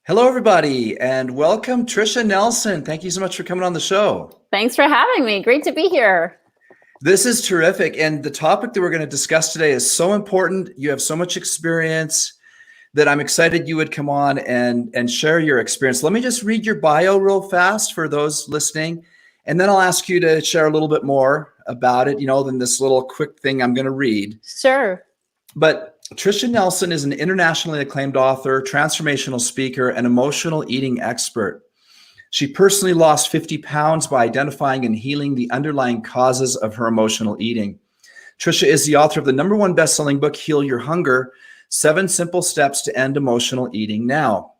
Hello, everybody, and welcome, Tricia Nelson. Thank you so much for coming on the show. Thanks for having me. Great to be here. This is terrific, and the topic that we're going to discuss today is so important. You have so much experience that I'm excited you would come on and share your experience. Let me just read your bio real fast for those listening, and then I'll ask you to share a little bit more about it, than this little quick thing I'm going to read. Sure. But Tricia Nelson is an internationally acclaimed author, transformational speaker, and emotional eating expert. She personally lost 50 pounds by identifying and healing the underlying causes of her emotional eating. Tricia is the author of the #1 bestselling book, Heal Your Hunger, 7 Simple Steps to End Emotional Eating Now.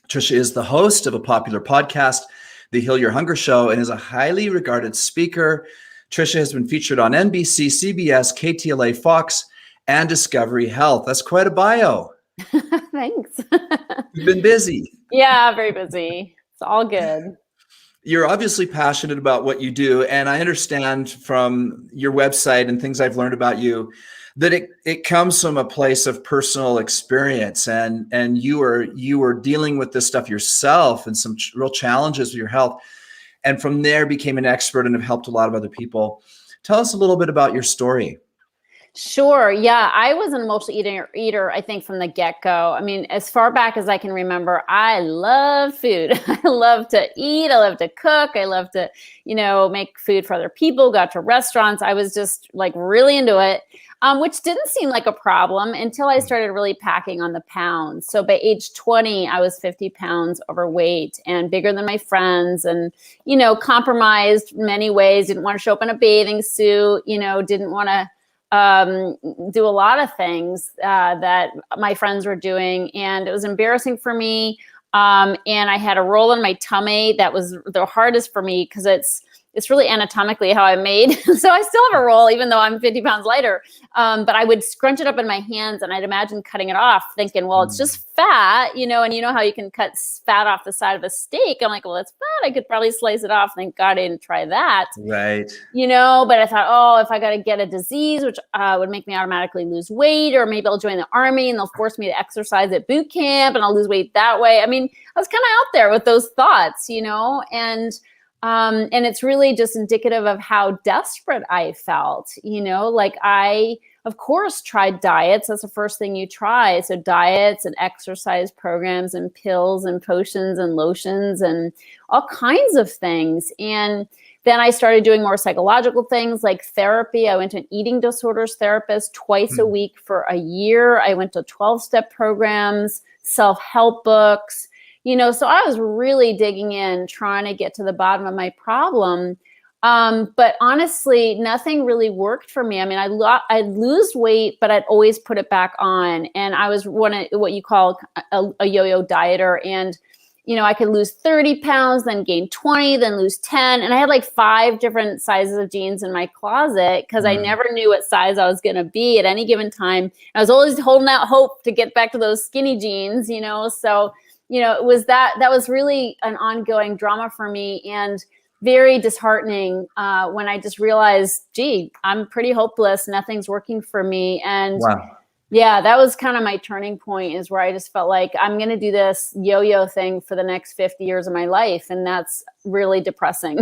Tricia is the host of a popular podcast, The Heal Your Hunger Show, and is a highly regarded speaker. Tricia has been featured on NBC, CBS, KTLA, Fox, and Discovery Health. That's quite a bio. Thanks. You've been busy. Yeah, very busy. It's all good. You're obviously passionate about what you do, and I understand from your website and things I've learned about you that it comes from a place of personal experience, and you were dealing with this stuff yourself and some real challenges with your health, and from there became an expert and have helped a lot of other people. Tell us a little bit about your story. Sure. Yeah, I was an emotional eater, I think, from the get-go. I mean, as far back as I can remember, I love food. I love to eat. I love to cook. I love to, make food for other people, go out to restaurants. I was just like really into it, which didn't seem like a problem until I started really packing on the pounds. So by age 20, I was 50 pounds overweight and bigger than my friends and, compromised in many ways. Didn't want to show up in a bathing suit, didn't want to do a lot of things that my friends were doing, and it was embarrassing for me. And I had a roll in my tummy that was the hardest for me because it's really anatomically how I'm made. So I still have a roll, even though I'm 50 pounds lighter. But I would scrunch it up in my hands and I'd imagine cutting it off thinking, well, it's just fat, and you know how you can cut fat off the side of a steak. I'm like, well, it's fat. I could probably slice it off. Thank God I didn't try that. Right. But I thought, oh, if I got to get a disease, which would make me automatically lose weight, or maybe I'll join the army and they'll force me to exercise at boot camp and I'll lose weight that way. I mean, I was kind of out there with those thoughts, and it's really just indicative of how desperate I felt, like I, of course, tried diets. That's the first thing you try. So diets and exercise programs and pills and potions and lotions and all kinds of things. And then I started doing more psychological things like therapy. I went to an eating disorders therapist twice a week for a year. I went to 12-step programs, self-help books. So I was really digging in, trying to get to the bottom of my problem. But honestly, nothing really worked for me. I mean, I'd lose weight, but I'd always put it back on. And I was what you call a yo-yo dieter. And, I could lose 30 pounds, then gain 20, then lose 10. And I had like 5 different sizes of jeans in my closet because I never knew what size I was going to be at any given time. I was always holding out hope to get back to those skinny jeans, so it was that was really an ongoing drama for me and very disheartening when I just realized, gee, I'm pretty hopeless. Nothing's working for me. And wow. Yeah, that was kind of my turning point, is where I just felt like I'm going to do this yo-yo thing for the next 50 years of my life. And that's really depressing.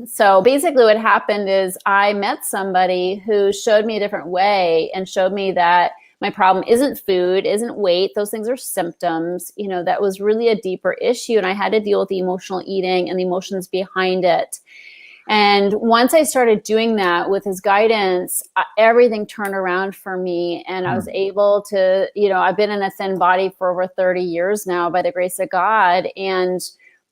So basically what happened is I met somebody who showed me a different way and showed me that my problem isn't food, isn't weight. Those things are symptoms. That was really a deeper issue. And I had to deal with the emotional eating and the emotions behind it. And once I started doing that with his guidance, everything turned around for me. And I was able to, I've been in a thin body for over 30 years now by the grace of God. And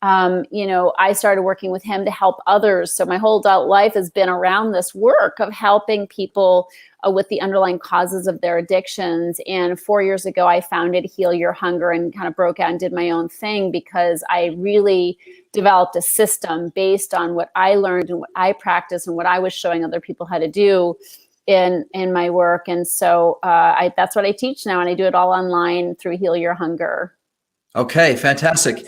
I started working with him to help others. So my whole adult life has been around this work of helping people with the underlying causes of their addictions. And 4 years ago, I founded Heal Your Hunger and kind of broke out and did my own thing because I really developed a system based on what I learned and what I practiced and what I was showing other people how to do in my work. And so that's what I teach now. And I do it all online through Heal Your Hunger. Okay, fantastic.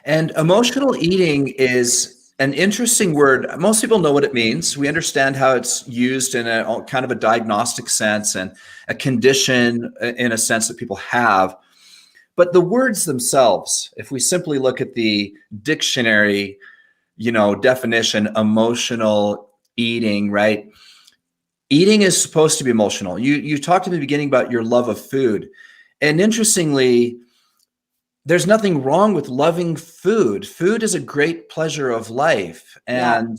And emotional eating is an interesting word. Most people know what it means. We understand how it's used in a kind of a diagnostic sense and a condition in a sense that people have. But the words themselves, if we simply look at the dictionary, definition, emotional eating, right? Eating is supposed to be emotional. You talked in the beginning about your love of food. And interestingly, there's nothing wrong with loving food. Food is a great pleasure of life. And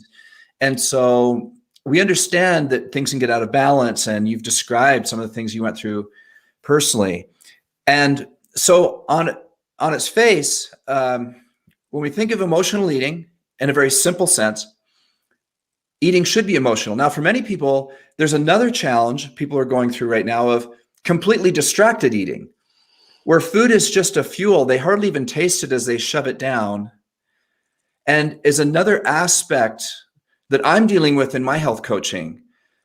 so we understand that things can get out of balance, and you've described some of the things you went through personally. And so on its face, when we think of emotional eating in a very simple sense, eating should be emotional. Now, for many people, there's another challenge people are going through right now of completely distracted eating, where food is just a fuel. They hardly even taste it as they shove it down. And is another aspect that I'm dealing with in my health coaching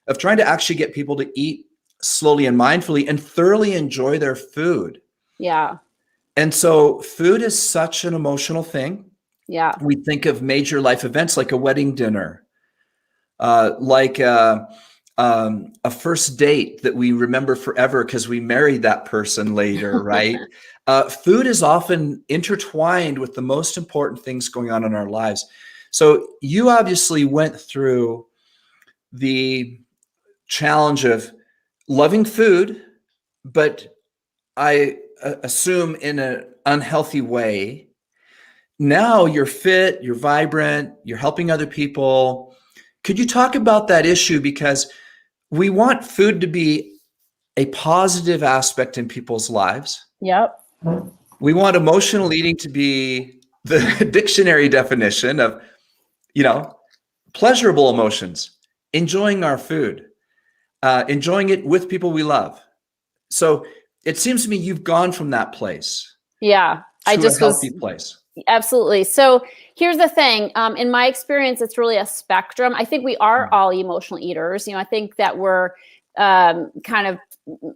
of trying to actually get people to eat slowly and mindfully and thoroughly enjoy their food. Yeah. And so food is such an emotional thing. Yeah. We think of major life events like a wedding dinner, like a first date that we remember forever because we married that person later, right? Food is often intertwined with the most important things going on in our lives. So you obviously went through the challenge of loving food, but I assume in an unhealthy way. Now you're fit, you're vibrant, you're helping other people. Could you talk about that issue? Because we want food to be a positive aspect in people's lives. Yep. We want emotional eating to be the dictionary definition of, pleasurable emotions, enjoying our food, enjoying it with people we love. So it seems to me you've gone from that place. Yeah. To a healthy place. Absolutely. So here's the thing. In my experience, it's really a spectrum. I think we are all emotional eaters. I think that we're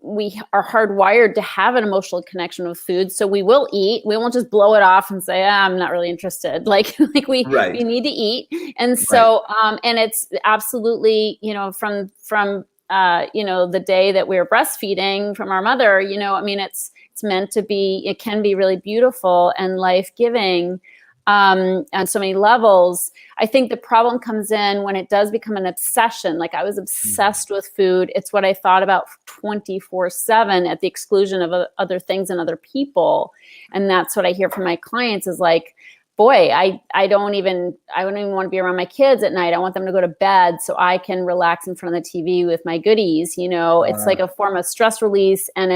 we are hardwired to have an emotional connection with food. So we will eat. We won't just blow it off and say, I'm not really interested. We need to eat. And so, and it's absolutely, from the day that we were breastfeeding from our mother, it's meant to be, it can be really beautiful and life-giving on so many levels. I think the problem comes in when it does become an obsession. Like I was obsessed with food. It's what I thought about 24/7 at the exclusion of other things and other people. And that's what I hear from my clients is like, boy, I don't even want to be around my kids at night. I want them to go to bed so I can relax in front of the TV with my goodies. It's like a form of stress release, and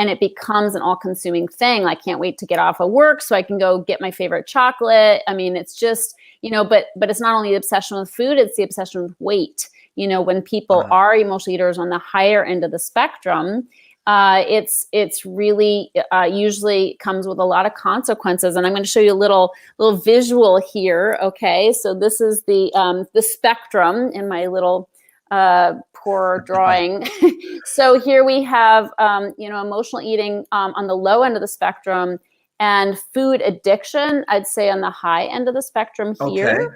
it becomes an all-consuming thing. I can't wait to get off of work so I can go get my favorite chocolate. I mean, it's just, but it's not only the obsession with food, it's the obsession with weight. When people are emotional eaters on the higher end of the spectrum, it's really usually comes with a lot of consequences. And I'm going to show you a little visual here. Okay, so this is the spectrum in my little poor drawing. So here we have, emotional eating on the low end of the spectrum, and food addiction, I'd say on the high end of the spectrum here. Okay.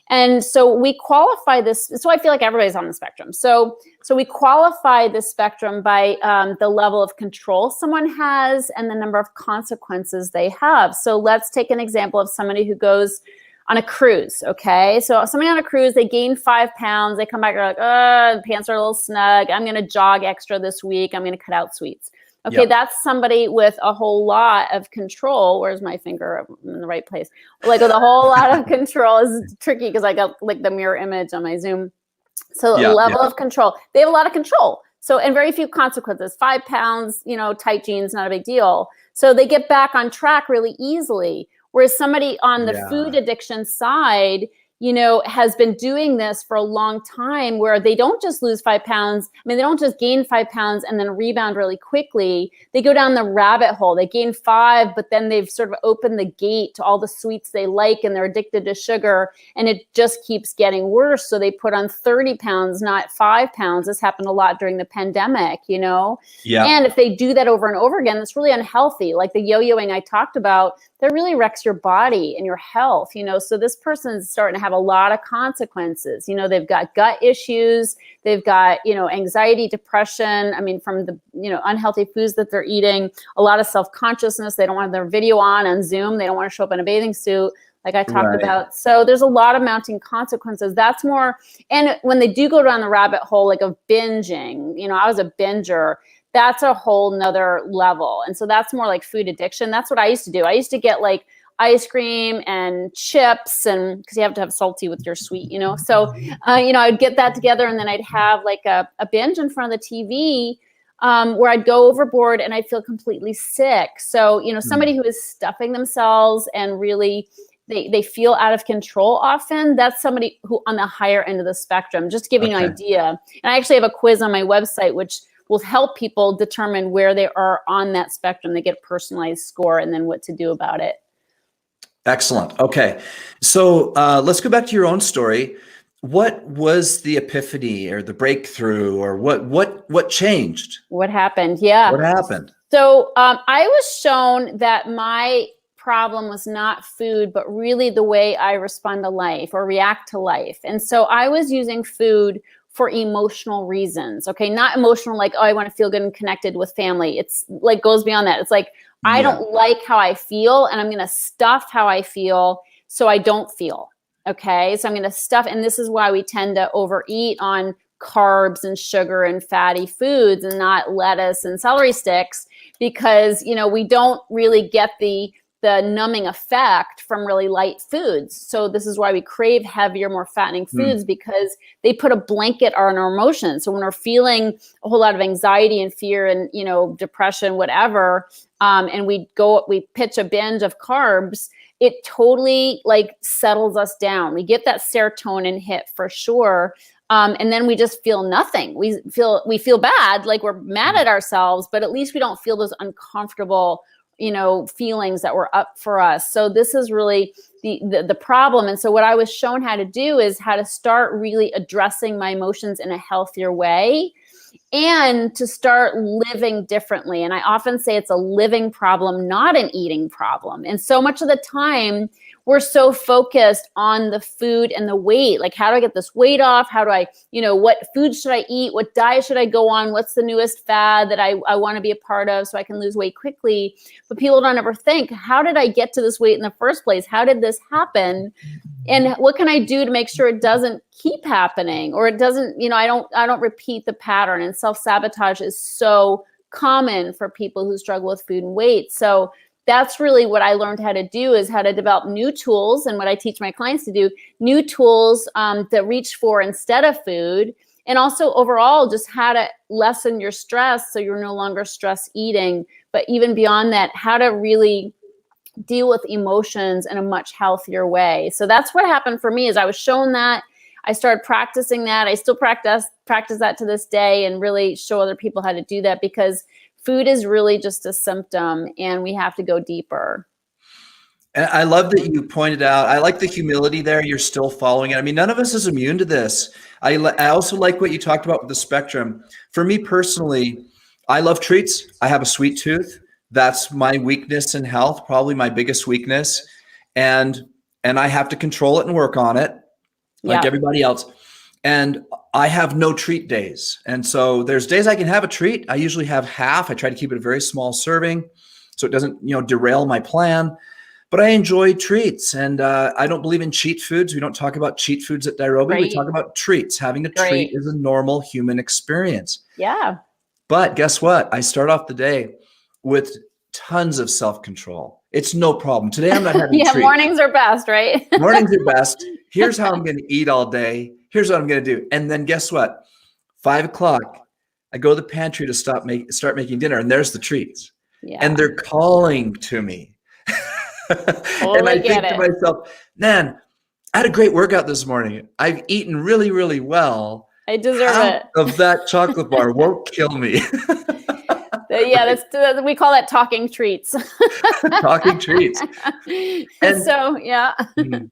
And so we qualify this. So I feel like everybody's on the spectrum. So we qualify this spectrum by the level of control someone has and the number of consequences they have. So let's take an example of somebody who goes on a cruise, okay? So somebody on a cruise, they gain 5 pounds. They come back, they're like, the pants are a little snug. I'm going to jog extra this week. I'm going to cut out sweets. Okay, That's somebody with a whole lot of control. Where's my finger? I'm in the right place. Like with a whole lot of control is tricky because I got like the mirror image on my Zoom. So the level of control, they have a lot of control. So, and very few consequences. 5 pounds, tight jeans, not a big deal. So they get back on track really easily. Whereas somebody on the food addiction side, has been doing this for a long time where they don't just lose 5 pounds. I mean, they don't just gain 5 pounds and then rebound really quickly. They go down the rabbit hole. They gain 5, but then they've sort of opened the gate to all the sweets they like and they're addicted to sugar, and it just keeps getting worse. So they put on 30 pounds, not 5 pounds. This happened a lot during the pandemic, And if they do that over and over again, that's really unhealthy. Like the yo-yoing I talked about, that really wrecks your body and your health, So this person is starting to have have a lot of consequences. You know, they've got gut issues, they've got, you know, anxiety, depression. I mean, from the, you know, unhealthy foods that they're eating, a lot of self-consciousness. They don't want their video on Zoom. They don't want to show up in a bathing suit, like I talked about. So there's a lot of mounting consequences. That's more, and when they do go down the rabbit hole, like of binging, you know, I was a binger. That's a whole nother level. And so that's more like food addiction. That's what I used to do. I used to get like ice cream and chips, and because you have to have salty with your sweet, you know. So, you know, I'd get that together, and then I'd have like a binge in front of the TV where I'd go overboard and I'd feel completely sick. So, you know, somebody who is stuffing themselves and really they feel out of control often, that's somebody who on the higher end of the spectrum, just to give you an idea. And I actually have a quiz on my website, which will help people determine where they are on that spectrum. They get a personalized score and then what to do about it. Excellent. Okay. So let's go back to your own story. What was the epiphany or the breakthrough, or what changed? What happened? Yeah. What happened? So I was shown that my problem was not food, but really the way I respond to life or react to life. And so I was using food for emotional reasons. Okay. Not emotional, like, oh, I want to feel good and connected with family. It's like goes beyond that. It's like, I don't like how I feel, and I'm going to stuff how I feel so I don't feel. Okay. So I'm going to stuff. And this is why we tend to overeat on carbs and sugar and fatty foods and not lettuce and celery sticks, because, you know, we don't really get the numbing effect from really light foods. So this is why we crave heavier, more fattening foods, because they put a blanket on our emotions. So when we're feeling a whole lot of anxiety and fear and, you know, depression, whatever, and we pitch a binge of carbs, it totally like settles us down. We get that serotonin hit for sure. And then we just feel nothing. We feel bad, like we're mad at ourselves, but at least we don't feel those uncomfortable, you know, feelings that were up for us. So this is really the problem. And so what I was shown how to do is how to start really addressing my emotions in a healthier way and to start living differently. And I often say it's a living problem, not an eating problem. And so much of the time, we're so focused on the food and the weight. Like, how do I get this weight off? How do I, you know, what food should I eat? What diet should I go on? What's the newest fad that I want to be a part of so I can lose weight quickly? But people don't ever think, how did I get to this weight in the first place? How did this happen? And what can I do to make sure it doesn't keep happening, or it doesn't, you know, I don't repeat the pattern. And self-sabotage is so common for people who struggle with food and weight. So that's really what I learned how to do, is how to develop new tools, and what I teach my clients to do, new tools that reach for instead of food, and also overall just how to lessen your stress so you're no longer stress eating. But even beyond that, how to really deal with emotions in a much healthier way. So that's what happened for me, is I was shown that. I started practicing that. I still practice that to this day, and really show other people how to do that, because food is really just a symptom and we have to go deeper. And I love that you pointed out, I like the humility there. You're still following it. I mean, none of us is immune to this. I also like what you talked about with the spectrum. For me personally, I love treats. I have a sweet tooth. That's my weakness in health, probably my biggest weakness. And I have to control it and work on it like everybody else. And I have no treat days. And so there's days I can have a treat. I usually have half. I try to keep it a very small serving so it doesn't, you know, derail my plan. But I enjoy treats. And I don't believe in cheat foods. We don't talk about cheat foods at Diarobi. Right. We talk about treats. Having a treat is a normal human experience. Yeah. But guess what? I start off the day with tons of self-control. It's no problem. Today I'm not having treats. Mornings are best, right? Mornings are best. Here's how I'm going to eat all day. Here's what I'm going to do. And then guess what? 5 o'clock, I go to the pantry to start making dinner, and there's the treats. Yeah. And they're calling to me. And I think to myself, man, I had a great workout this morning. I've eaten really, really well. I deserve it. Of that chocolate bar won't kill me. Yeah, we call that talking treats. Talking treats. And so, yeah.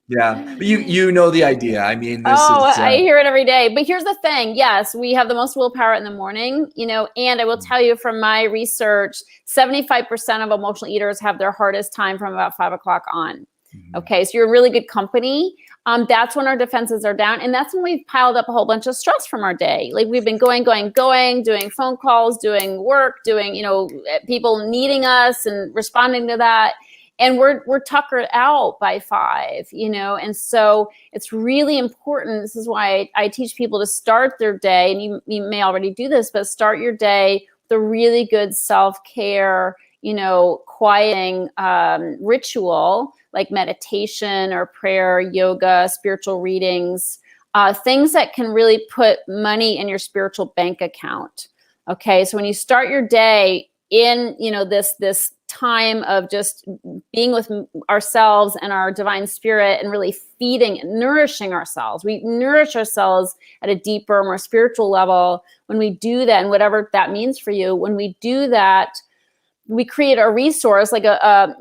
Yeah. But you know the idea. I mean, I hear it every day. But here's the thing. Yes, we have the most willpower in the morning, you know, and I will tell you from my research, 75% of emotional eaters have their hardest time from about 5 o'clock on. Okay, so you're in really good company. That's when our defenses are down. And that's when we've piled up a whole bunch of stress from our day. Like we've been going, doing phone calls, doing work, doing, people needing us and responding to that. And we're tuckered out by 5, and so it's really important. This is why I teach people to start their day, and you may already do this, but start your day with a really good self-care, quieting ritual like meditation or prayer, yoga, spiritual readings, things that can really put money in your spiritual bank account. Okay, so when you start your day in, this time of just being with ourselves and our divine spirit and really feeding and nourishing ourselves. We nourish ourselves at a deeper, more spiritual level when we do that, and whatever that means for you. When we do that, we create a resource, like a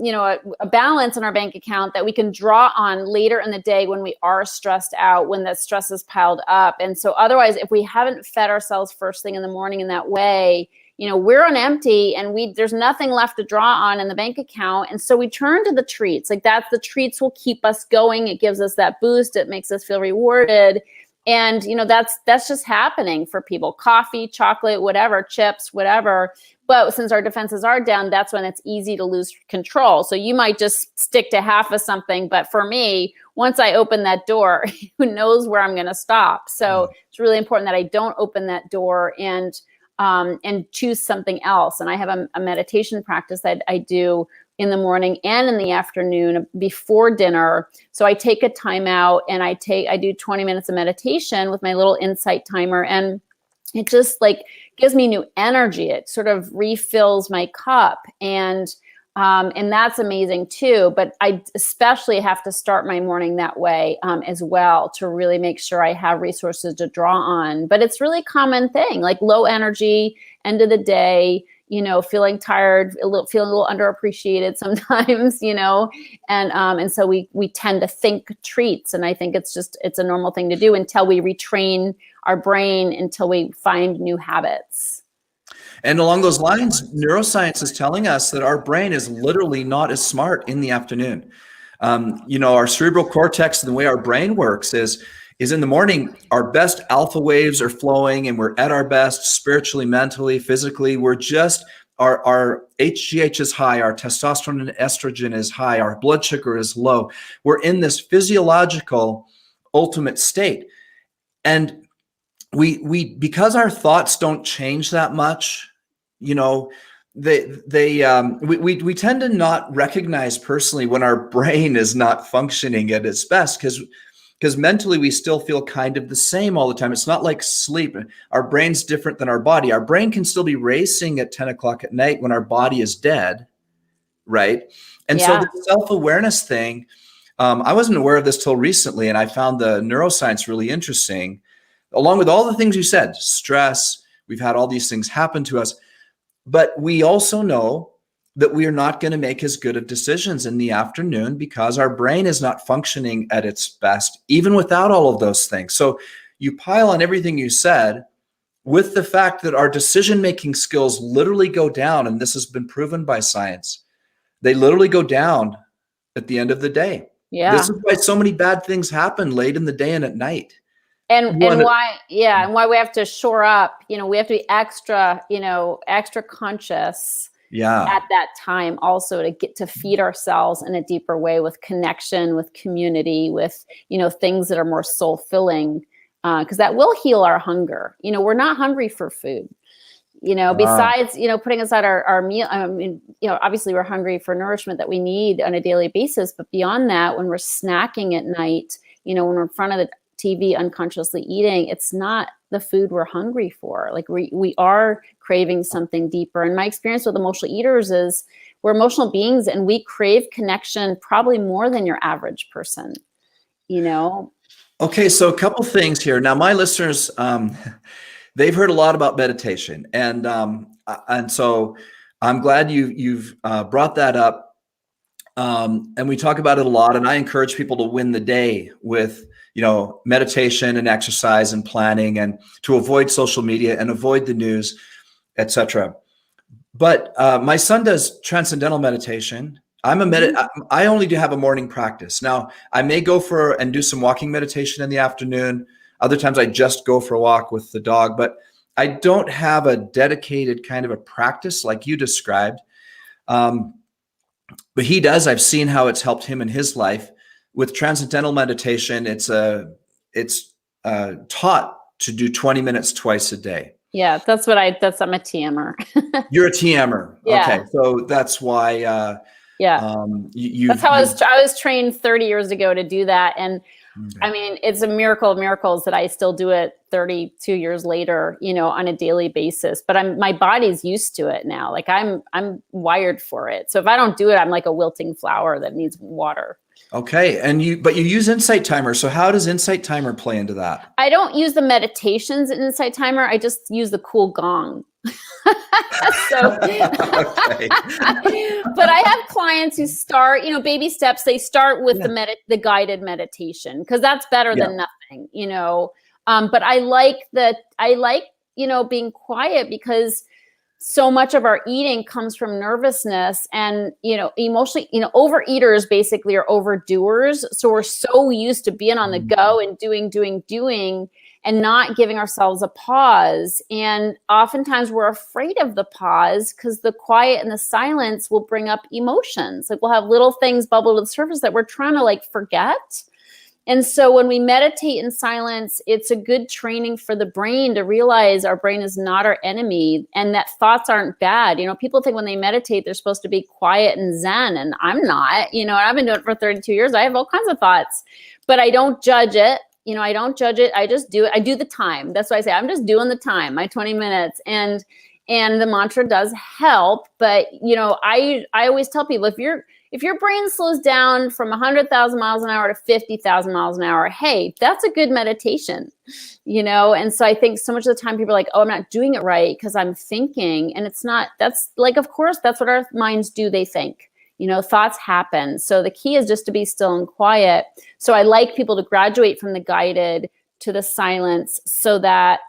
balance in our bank account that we can draw on later in the day when we are stressed out, when that stress is piled up. And so otherwise, if we haven't fed ourselves first thing in the morning in that way, we're on empty and there's nothing left to draw on in the bank account. And so we turn to the treats. Like the treats will keep us going. It gives us that boost. It makes us feel rewarded. And, that's just happening for people. Coffee, chocolate, whatever, chips, whatever. But since our defenses are down, that's when it's easy to lose control. So you might just stick to half of something. But for me, once I open that door, who knows where I'm going to stop? So it's really important that I don't open that door and choose something else. And I have a meditation practice that I do in the morning and in the afternoon before dinner. So I take a time out and I do 20 minutes of meditation with my little insight timer. And it just gives me new energy. It sort of refills my cup. And that's amazing too. But I especially have to start my morning that way as well, to really make sure I have resources to draw on. But it's really a common thing, like low energy, end of the day, feeling tired, feeling a little underappreciated sometimes, and so we tend to think treats. And I think it's a normal thing to do until we retrain our brain, until we find new habits. And along those lines, neuroscience is telling us that our brain is literally not as smart in the afternoon. Our cerebral cortex and the way our brain works is in the morning, our best alpha waves are flowing and we're at our best spiritually, mentally, physically. We're just, our HGH is high, our testosterone and estrogen is high, our blood sugar is low. We're in this physiological ultimate state. And we because our thoughts don't change that much, we tend to not recognize personally when our brain is not functioning at its best, because mentally we still feel kind of the same all the time. It's not like sleep. Our brain's different than our body. Our brain can still be racing at 10 o'clock at night when our body is dead, right? And so the self-awareness thing, I wasn't aware of this till recently, and I found the neuroscience really interesting. Along with all the things you said, stress, we've had all these things happen to us, but we also know that we are not going to make as good of decisions in the afternoon because our brain is not functioning at its best, even without all of those things. So you pile on everything you said with the fact that our decision-making skills literally go down, and this has been proven by science. They literally go down at the end of the day. Yeah. This is why so many bad things happen late in the day and at night. And why we have to shore up, we have to be extra conscious at that time also, to get to feed ourselves in a deeper way with connection, with community, with, things that are more soul filling, because that will heal our hunger. We're not hungry for food, besides, putting aside our meal. I mean, obviously we're hungry for nourishment that we need on a daily basis, but beyond that, when we're snacking at night, when we're in front of the TV unconsciously eating, it's not the food we're hungry for. Like we are craving something deeper. And my experience with emotional eaters is we're emotional beings and we crave connection probably more than your average person, Okay, so a couple things here. Now, my listeners, they've heard a lot about meditation, and so I'm glad you've brought that up. And we talk about it a lot, and I encourage people to win the day with meditation and exercise and planning, and to avoid social media and avoid the news, etc. But my son does transcendental meditation. I only do have a morning practice. Now, I may go and do some walking meditation in the afternoon. Other times I just go for a walk with the dog, but I don't have a dedicated kind of a practice like you described. But he does. I've seen how it's helped him in his life. With transcendental meditation, it's taught to do 20 minutes twice a day. Yeah, I'm a TMer. You're a TMer. Yeah. Okay. So that's why, that's how I was trained 30 years ago to do that. And okay. I mean, it's a miracle of miracles that I still do it 32 years later, on a daily basis, but my body's used to it now. Like I'm wired for it. So if I don't do it, I'm like a wilting flower that needs water. Okay. But you use Insight Timer. So how does Insight Timer play into that? I don't use the meditations in Insight Timer. I just use the cool gong. But I have clients who start, baby steps. They start with the guided meditation because that's better than nothing, But I like being quiet because so much of our eating comes from nervousness and, emotionally, overeaters basically are overdoers. So we're so used to being on the go and doing and not giving ourselves a pause. And oftentimes we're afraid of the pause because the quiet and the silence will bring up emotions. Like we'll have little things bubble to the surface that we're trying to forget. And so when we meditate in silence, it's a good training for the brain to realize our brain is not our enemy and that thoughts aren't bad. People think when they meditate, they're supposed to be quiet and zen, and I'm not. I've been doing it for 32 years. I have all kinds of thoughts, but I don't judge it. I don't judge it. I just do it. I do the time. That's why I say I'm just doing the time, my 20 minutes. And the mantra does help. But, I always tell people if your brain slows down from 100,000 miles an hour to 50,000 miles an hour, hey, that's a good meditation, And so I think so much of the time people are like, oh, I'm not doing it right because I'm thinking. And it's not, that's of course, that's what our minds do. They think, thoughts happen. So the key is just to be still and quiet. So I like people to graduate from the guided to the silence so that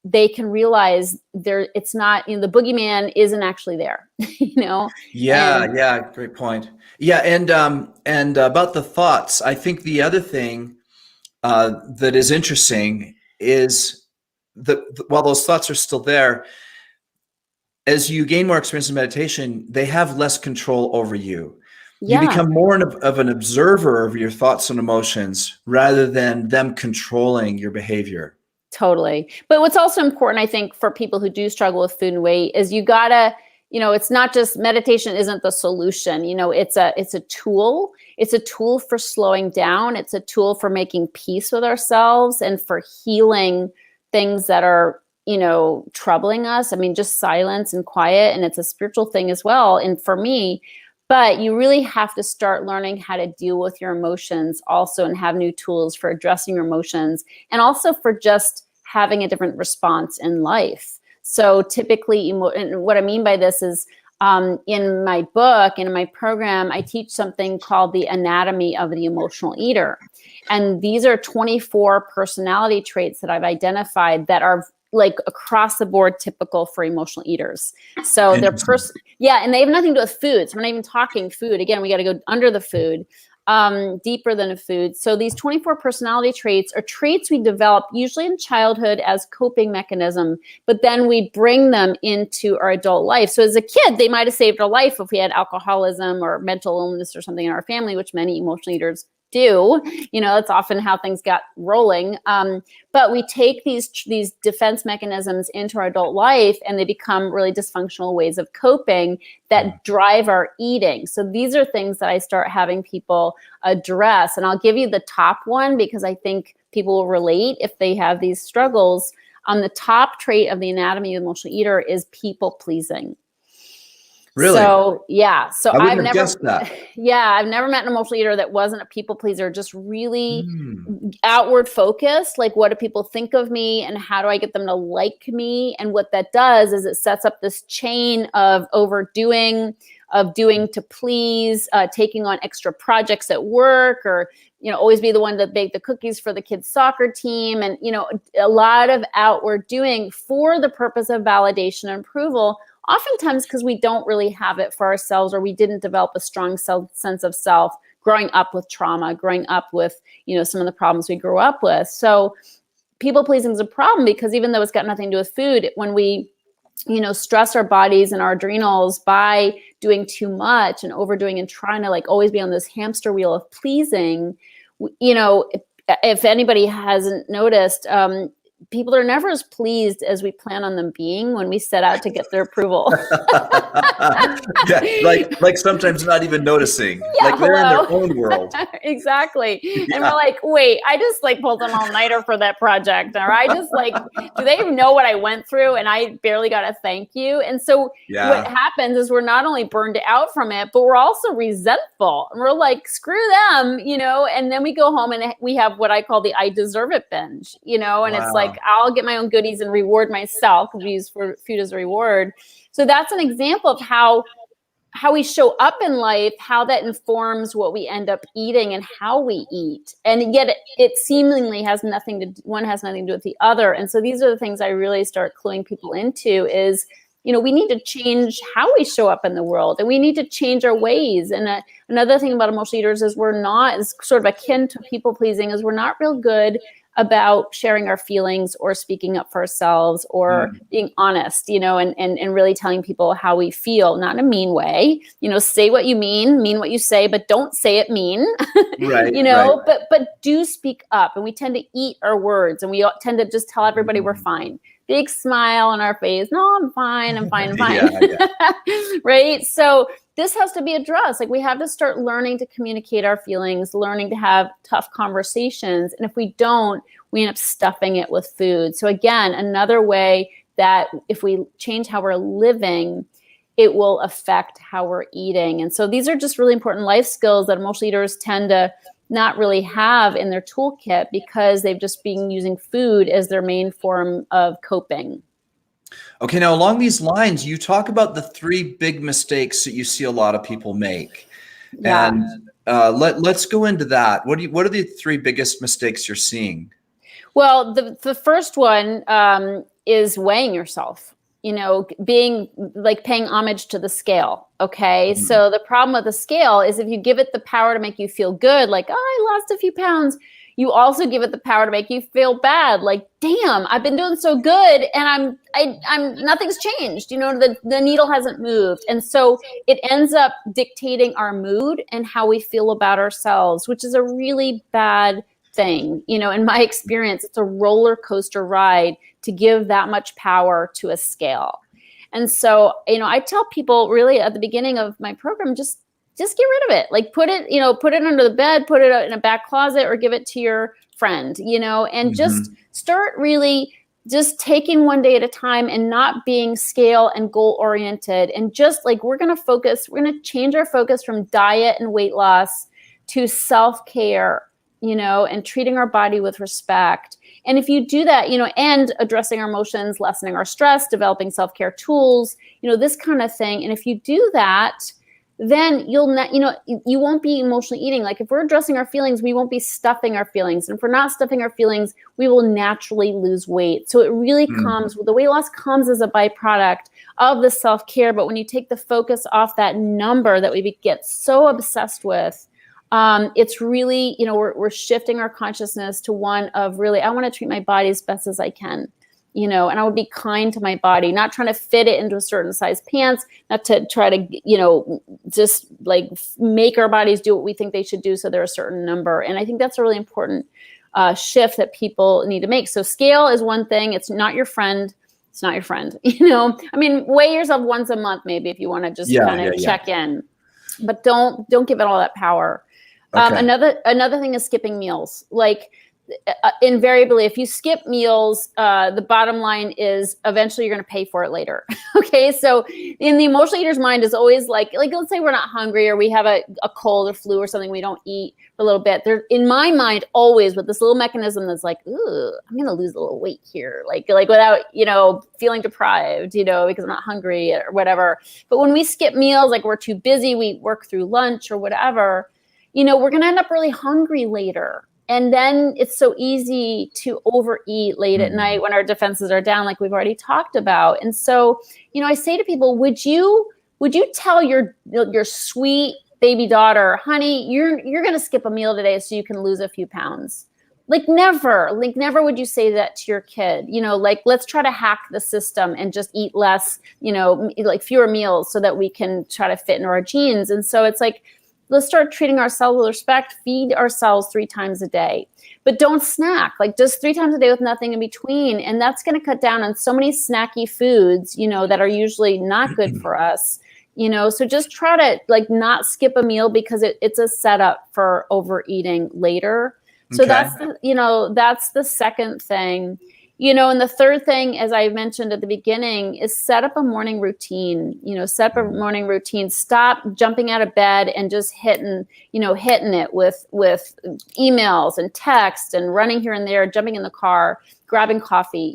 they can realize it's not, the boogeyman isn't actually there, Yeah. Great point. Yeah. And about the thoughts, I think the other thing that is interesting is that while those thoughts are still there, as you gain more experience in meditation, they have less control over you. Yeah. You become more of an observer of your thoughts and emotions rather than them controlling your behavior. Totally. But what's also important, I think, for people who do struggle with food and weight is you gotta, it's not just meditation isn't the solution. It's a tool. It's a tool for slowing down. It's a tool for making peace with ourselves and for healing things that are, troubling us. I mean, just silence and quiet. And it's a spiritual thing as well. And for me, but you really have to start learning how to deal with your emotions also and have new tools for addressing your emotions and also for just having a different response in life. So typically, and what I mean by this is in my book and in my program, I teach something called the anatomy of the emotional eater. And these are 24 personality traits that I've identified that are across the board typical for emotional eaters. So they're and they have nothing to do with food. So we're not even talking food. Again, we got to go under the food, deeper than a food. So these 24 personality traits are traits we develop usually in childhood as coping mechanism, but then we bring them into our adult life. So as a kid, they might have saved our life if we had alcoholism or mental illness or something in our family, which many emotional eaters do. That's often how things got rolling. But we take these defense mechanisms into our adult life and they become really dysfunctional ways of coping that drive our eating. So these are things that I start having people address. And I'll give you the top one because I think people will relate if they have these struggles. The top trait of the anatomy of the emotional eater is people pleasing. Really? So yeah. So I've never guessed that. Yeah, I've never met an emotional eater that wasn't a people pleaser, just really outward focused. Like, what do people think of me and how do I get them to like me? And what that does is it sets up this chain of overdoing, of doing to please, taking on extra projects at work, or always be the one to bake the cookies for the kids' soccer team, and a lot of outward doing for the purpose of validation and approval, oftentimes because we don't really have it for ourselves, or we didn't develop a strong sense of self growing up with trauma, growing up with, some of the problems we grew up with. So people pleasing is a problem because even though it's got nothing to do with food, when we stress our bodies and our adrenals by doing too much and overdoing and trying to like always be on this hamster wheel of pleasing, if anybody hasn't noticed, people are never as pleased as we plan on them being when we set out to get their approval. Yeah, like sometimes not even noticing, like they're in their own world. Exactly. Yeah. And we're like, wait, I just like pulled an all-nighter for that project. Or I just like, do they even know what I went through? And I barely got a thank you. And so what happens is we're not only burned out from it, but we're also resentful. And we're like, screw them, and then we go home and we have what I call the I deserve it binge, and it's like, I'll get my own goodies and reward myself, because we use food as a reward. So that's an example of how we show up in life, how that informs what we end up eating and how we eat. And yet it seemingly has nothing to do with the other. And so these are the things I really start cluing people into is, we need to change how we show up in the world, and we need to change our ways. And another thing about emotional eaters is is sort of akin to people pleasing, is we're not real good about sharing our feelings or speaking up for ourselves or being honest, and really telling people how we feel, not in a mean way, say what you mean what you say, but don't say it mean, right, but do speak up. And we tend to eat our words, and we tend to just tell everybody we're fine. Big smile on our face. No, I'm fine. Yeah. Right. So this has to be addressed. Like, we have to start learning to communicate our feelings, learning to have tough conversations. And if we don't, we end up stuffing it with food. So again, another way that if we change how we're living, it will affect how we're eating. And so these are just really important life skills that emotional eaters tend to not really have in their toolkit because they've just been using food as their main form of coping. Okay, now along these lines, you talk about the 3 big mistakes that you see a lot of people make. Yeah. And let's go into that. What are the 3 biggest mistakes you're seeing? Well, the first one is weighing yourself. Being like paying homage to the scale. Okay. Mm-hmm. So the problem with the scale is if you give it the power to make you feel good, like, oh, I lost a few pounds, you also give it the power to make you feel bad. Like, damn, I've been doing so good and I'm nothing's changed. The needle hasn't moved. And so it ends up dictating our mood and how we feel about ourselves, which is a really bad thing. In my experience, it's a roller coaster ride to give that much power to a scale. And so, I tell people really at the beginning of my program, just get rid of it. Like put it under the bed, put it in a back closet, or give it to your friend, and just start really just taking one day at a time and not being scale and goal oriented. And just like, we're going to change our focus from diet and weight loss to self-care, and treating our body with respect. And if you do that, and addressing our emotions, lessening our stress, developing self-care tools, this kind of thing. And if you do that, then you'll not, you won't be emotionally eating. Like, if we're addressing our feelings, we won't be stuffing our feelings. And if we're not stuffing our feelings, we will naturally lose weight. So it really comes, the weight loss comes as a byproduct of the self-care. But when you take the focus off that number that we get so obsessed with, it's really, we're shifting our consciousness to one of really, I want to treat my body as best as I can, and I would be kind to my body, not trying to fit it into a certain size pants, not to try to, just like make our bodies do what we think they should do. So they're a certain number. And I think that's a really important shift that people need to make. So scale is one thing. It's not your friend. It's not your friend. Weigh yourself once a month, maybe, if you want to just check in, but don't give it all that power. Okay. Another thing is skipping meals. Like, invariably, if you skip meals, the bottom line is eventually you're going to pay for it later. Okay. So in the emotional eater's mind is always like, let's say we're not hungry or we have a cold or flu or something, we don't eat for a little bit. They're in my mind always with this little mechanism that's like, ooh, I'm going to lose a little weight here. Like without, feeling deprived, because I'm not hungry or whatever. But when we skip meals, like we're too busy, we work through lunch or whatever, we're going to end up really hungry later. And then it's so easy to overeat late at night when our defenses are down, like we've already talked about. And so, I say to people, would you tell your sweet baby daughter, honey, you're going to skip a meal today so you can lose a few pounds? Like never would you say that to your kid, like let's try to hack the system and just eat less, like fewer meals so that we can try to fit into our genes. And so it's like, let's start treating ourselves with respect, feed ourselves 3 times a day, but don't snack, like just 3 times a day with nothing in between. And that's going to cut down on so many snacky foods, that are usually not good for us, so just try to like not skip a meal because it's a setup for overeating later. So that's the second thing, and the third thing, as I mentioned at the beginning, is set up a morning routine, set up a morning routine, stop jumping out of bed and just hitting it with emails and text and running here and there, jumping in the car, grabbing coffee,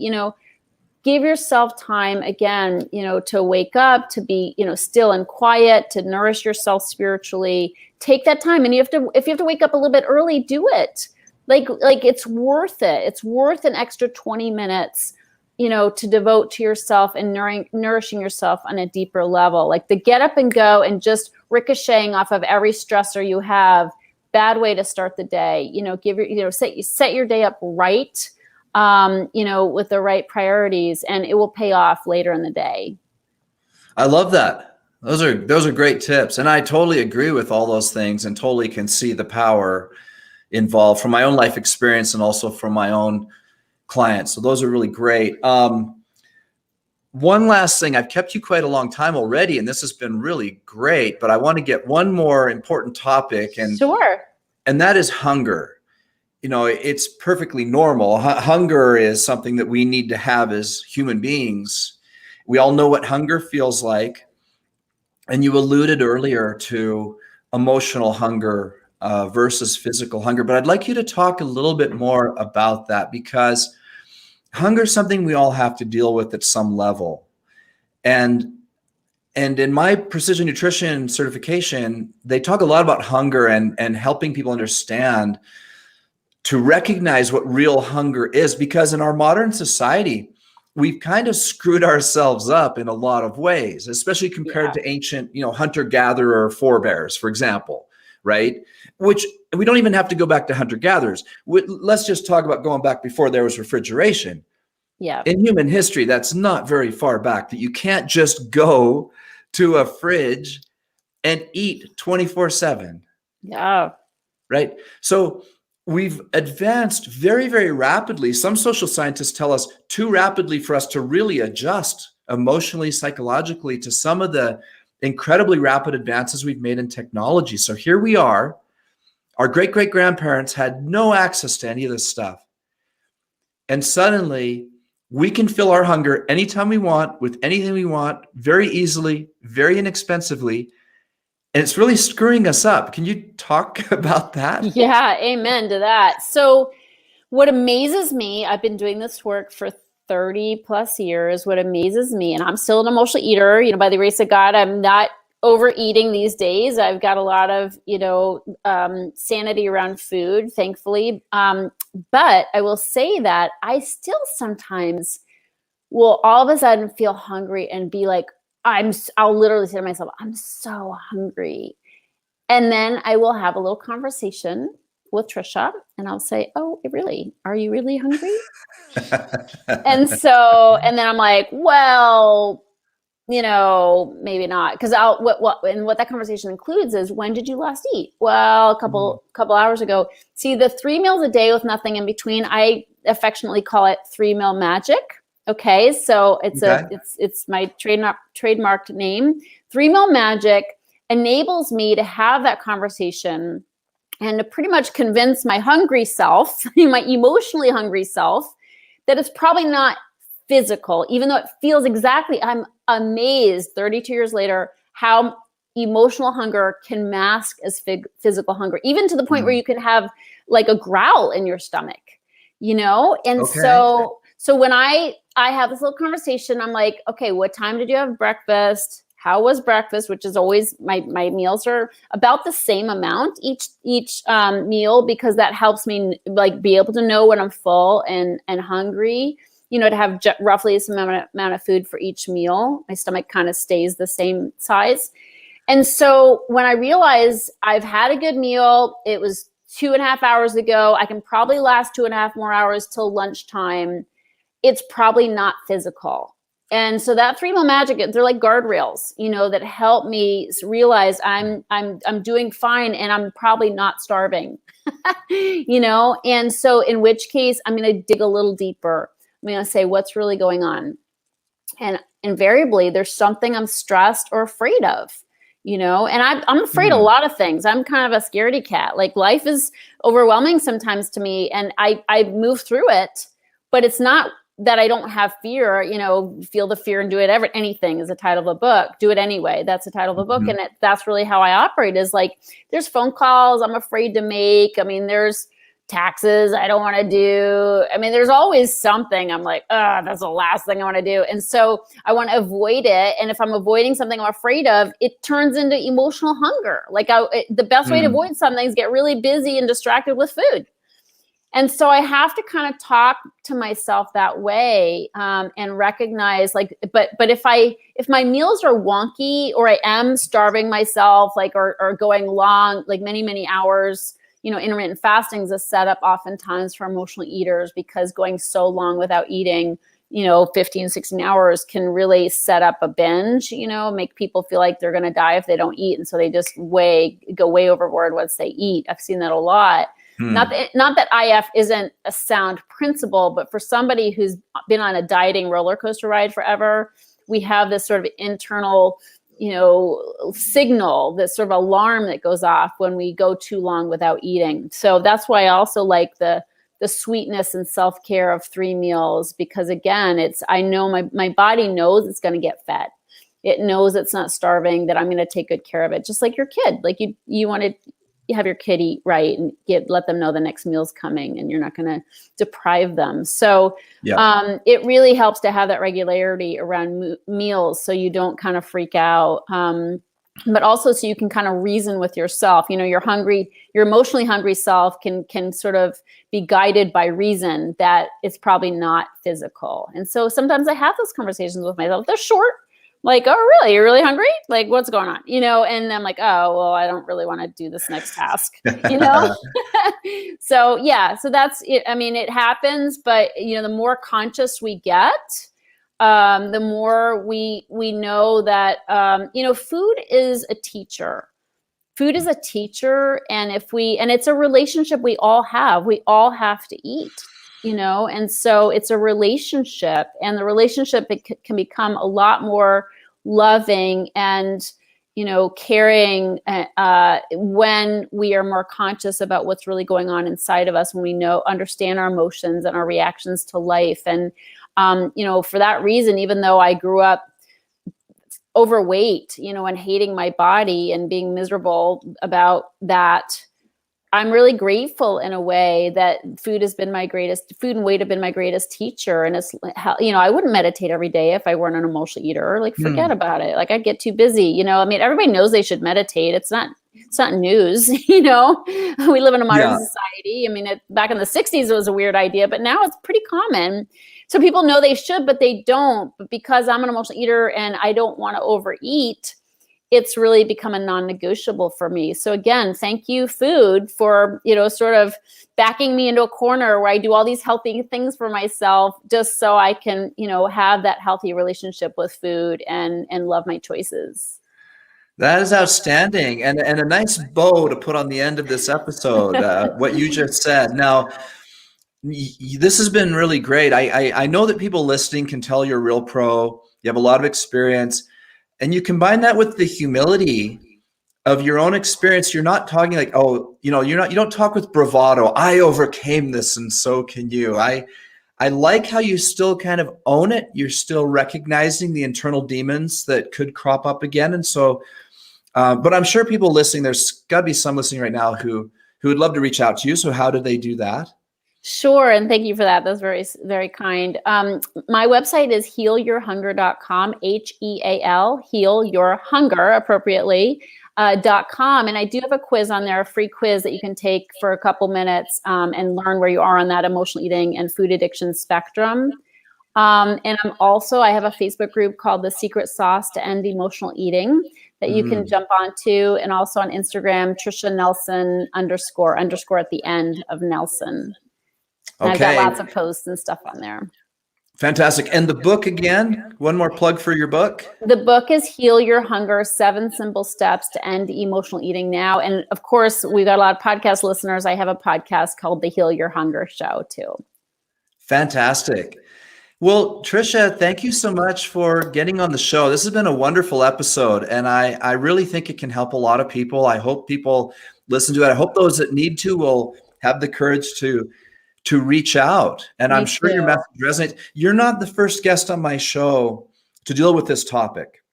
give yourself time again, to wake up, to be, still and quiet, to nourish yourself spiritually. Take that time. And if you have to wake up a little bit early, do it. Like it's worth it. It's worth an extra 20 minutes, to devote to yourself and nourishing yourself on a deeper level. Like the get up and go and just ricocheting off of every stressor you have. Bad way to start the day. Set your day up right, with the right priorities, and it will pay off later in the day. I love that. Those are great tips. And I totally agree with all those things and totally can see the power involved from my own life experience and also from my own clients. So those are really great. One last thing, I've kept you quite a long time already, and this has been really great, but I want to get one more important topic. And sure. And that is hunger. It's perfectly normal. Hunger is something that we need to have as human beings. We all know what hunger feels like. And you alluded earlier to emotional hunger versus physical hunger. But I'd like you to talk a little bit more about that, because hunger is something we all have to deal with at some level. And in my precision nutrition certification, they talk a lot about hunger and helping people understand to recognize what real hunger is, because in our modern society, we've kind of screwed ourselves up in a lot of ways, especially compared to ancient, hunter-gatherer forebears, for example, right? Which we don't even have to go back to hunter-gatherers. Let's just talk about going back before there was refrigeration. Yeah. In human history, that's not very far back, that you can't just go to a fridge and eat 24/7. Yeah. Right? So we've advanced very, very rapidly. Some social scientists tell us too rapidly for us to really adjust emotionally, psychologically to some of the incredibly rapid advances we've made in technology. So here we are. Our great-great-grandparents had no access to any of this stuff. And suddenly, we can fill our hunger anytime we want, with anything we want, very easily, very inexpensively. And it's really screwing us up. Can you talk about that? Yeah, amen to that. So what amazes me, I've been doing this work for 30 plus years. What amazes me, and I'm still an emotional eater, by the grace of God, I'm not overeating these days. I've got a lot of, sanity around food, thankfully. But I will say that I still sometimes will all of a sudden feel hungry and be like, I'll literally say to myself, I'm so hungry. And then I will have a little conversation with Tricia and I'll say, oh, really? Are you really hungry? and then I'm like, well, maybe not. Because what that conversation includes is, when did you last eat? Well, a couple hours ago. See, the 3 meals a day with nothing in between, I affectionately call it 3-meal magic. Okay, so it's my trademarked name. 3-meal magic enables me to have that conversation and to pretty much convince my hungry self, my emotionally hungry self, that it's probably not physical, even though it feels exactly. I'm amazed 32 years later how emotional hunger can mask as physical hunger, even to the point where you can have like a growl in your stomach, And so when I have this little conversation, I'm like, okay, what time did you have breakfast? how was breakfast, which is always my meals are about the same amount each meal, because that helps me like be able to know when I'm full and hungry, you know, to have roughly the same amount of food for each meal. My stomach kind of stays the same size. And so when I realize I've had a good meal, it was 2.5 hours ago, I can probably last 2.5 more hours till lunchtime. It's probably not physical. And so that 3 meal magic, they're like guardrails, you know, that help me realize I'm doing fine and I'm probably not starving, you know? And so in which case I'm going to dig a little deeper. I'm going to say, what's really going on? And invariably there's something I'm stressed or afraid of, you know, and I'm afraid of a lot of things. I'm kind of a scaredy cat. Like life is overwhelming sometimes to me, and I move through it, but it's not that I don't have fear, you know, feel the fear and do it. Anything is the title of a book. Do it anyway. That's the title of a book. And that's really how I operate, is like, there's phone calls I'm afraid to make. I mean, there's taxes I don't want to do. I mean, there's always something I'm like, that's the last thing I want to do. And so I want to avoid it. And if I'm avoiding something I'm afraid of, it turns into emotional hunger. Like the best way to avoid something is get really busy and distracted with food. And so I have to kind of talk to myself that way, and recognize like, but if my meals are wonky, or I am starving myself, like, or going long, like many hours, you know, intermittent fasting is a setup oftentimes for emotional eaters, because going so long without eating, you know, 15, 16 hours can really set up a binge, you know, make people feel like they're going to die if they don't eat. And so they just go way overboard once they eat. I've seen that a lot. Not that IF isn't a sound principle, but for somebody who's been on a dieting roller coaster ride forever, we have this sort of internal, you know, signal, this sort of alarm that goes off when we go too long without eating. So that's why I also like the sweetness and self-care of 3 meals, because again, I know my body knows it's going to get fed. It knows it's not starving, that I'm going to take good care of it. Just like your kid, like you want to have your kid eat right and let them know the next meal's coming, and you're not going to deprive them. So it really helps to have that regularity around meals, so you don't kind of freak out. But also so you can kind of reason with yourself. You know, your emotionally hungry self can sort of be guided by reason that it's probably not physical. And so sometimes I have those conversations with myself. They're short. Like, oh, really? You're really hungry? Like, what's going on? You know, and I'm like, oh, well, I don't really want to do this next task, you know? So that's it. I mean, it happens, but you know, the more conscious we get, the more we know that, you know, food is a teacher. Food is a teacher. And it's a relationship we all have to eat. You know, and so it's a relationship, and the relationship can become a lot more loving and, you know, caring when we are more conscious about what's really going on inside of us, when we understand our emotions and our reactions to life. And, you know, for that reason, even though I grew up overweight, you know, and hating my body and being miserable about that, I'm really grateful in a way that food and weight have been my greatest teacher. And it's, you know, I wouldn't meditate every day if I weren't an emotional eater. Like, forget about it. Like, I'd get too busy. You know, I mean, everybody knows they should meditate. It's not news. You know, we live in a modern society. I mean, back in the 60s, it was a weird idea, but now it's pretty common. So people know they should, but they don't. But because I'm an emotional eater and I don't want to overeat, it's really become a non-negotiable for me. So again, thank you, food, for, you know, sort of backing me into a corner where I do all these healthy things for myself, just so I can, you know, have that healthy relationship with food and love my choices. That is outstanding, and a nice bow to put on the end of this episode. What you just said. Now, this has been really great. I know that people listening can tell you're a real pro. You have a lot of experience. And you combine that with the humility of your own experience. You're not talking like, oh, you know, you don't talk with bravado. I overcame this, and so can you. I like how you still kind of own it. You're still recognizing the internal demons that could crop up again. And so, but I'm sure people listening, there's got to be some listening right now who would love to reach out to you. So how do they do that? Sure. And thank you for that. That's very, very kind. My website is healyourhunger.com, heal your hunger appropriately, .com. And I do have a quiz on there, a free quiz that you can take for a couple minutes and learn where you are on that emotional eating and food addiction spectrum. And I have a Facebook group called The Secret Sauce to End Emotional Eating that you can jump onto, and also on Instagram, Tricia Nelson _ at the end of Nelson. And I've got lots of posts and stuff on there. Fantastic. And the book again, one more plug for your book. The book is Heal Your Hunger, 7 Simple Steps to End Emotional Eating Now. And of course, we've got a lot of podcast listeners. I have a podcast called The Heal Your Hunger Show too. Fantastic. Well, Tricia, thank you so much for getting on the show. This has been a wonderful episode, and I really think it can help a lot of people. I hope people listen to it. I hope those that need to will have the courage to reach out. And I'm sure your message resonates. You're not the first guest on my show to deal with this topic.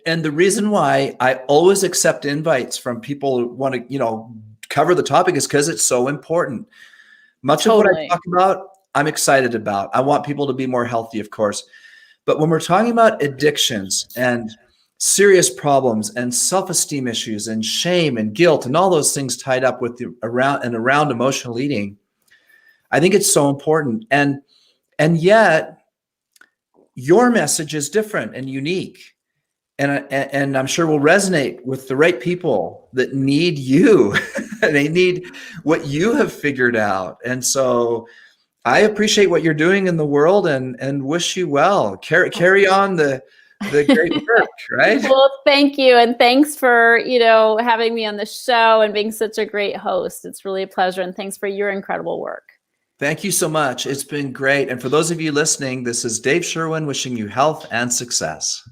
And the reason why I always accept invites from people who want to, cover the topic is because it's so important. Much of what I talk about, I'm excited about. I want people to be more healthy, of course. But when we're talking about addictions and serious problems and self-esteem issues and shame and guilt and all those things tied up with around emotional eating, I think it's so important. And yet your message is different and unique. And I'm sure will resonate with the right people that need you. They need what you have figured out. And so I appreciate what you're doing in the world and wish you well. Carry on the great work, right? Well, thank you. And thanks for, having me on the show and being such a great host. It's really a pleasure. And thanks for your incredible work. Thank you so much. It's been great. And for those of you listening, this is Dave Sherwin wishing you health and success.